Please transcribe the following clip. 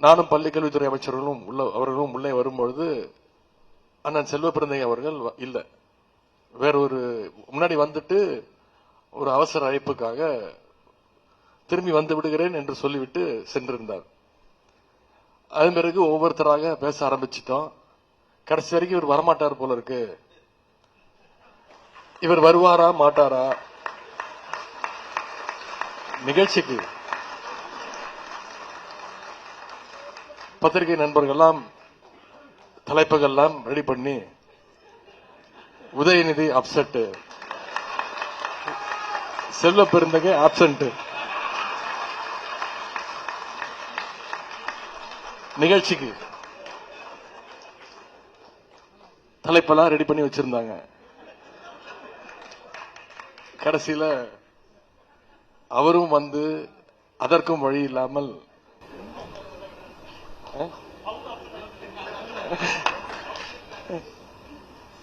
நானும் பள்ளிக்கல்வித்துறை அமைச்சர்களும் அவர்களும் உள்ளே வரும்பொழுது அண்ணன் செல்வ பிறந்தகை அவர்கள் இல்ல, வேற ஒரு முன்னாடி வந்துட்டு ஒரு அவசர அழைப்புக்காக திரும்பி வந்து விடுகிறேன் என்று சொல்லிவிட்டு சென்றிருந்தார். அதன் பிறகு ஒவ்வொருத்தராக பேச ஆரம்பிச்சிட்டோம். கடைசி வரைக்கும் இவர் வரமாட்டார் போல இருக்கு. இவர் வருவாரா மாட்டாரா நிகழ்ச்சிக்கு? பத்திரிகை நண்பர்கள்லாம் தலைப்புகள்லாம் ரெடி பண்ணி உதயநிதி அப்செட், செல்வ பெருந்தகை ஆப்சென்ட், நிகழ்ச்சிக்கு தலைப்பெல்லாம் ரெடி பண்ணி வச்சிருந்தாங்க. கடைசியில அவரும் வந்து அதற்கும் வழி இல்லாமல்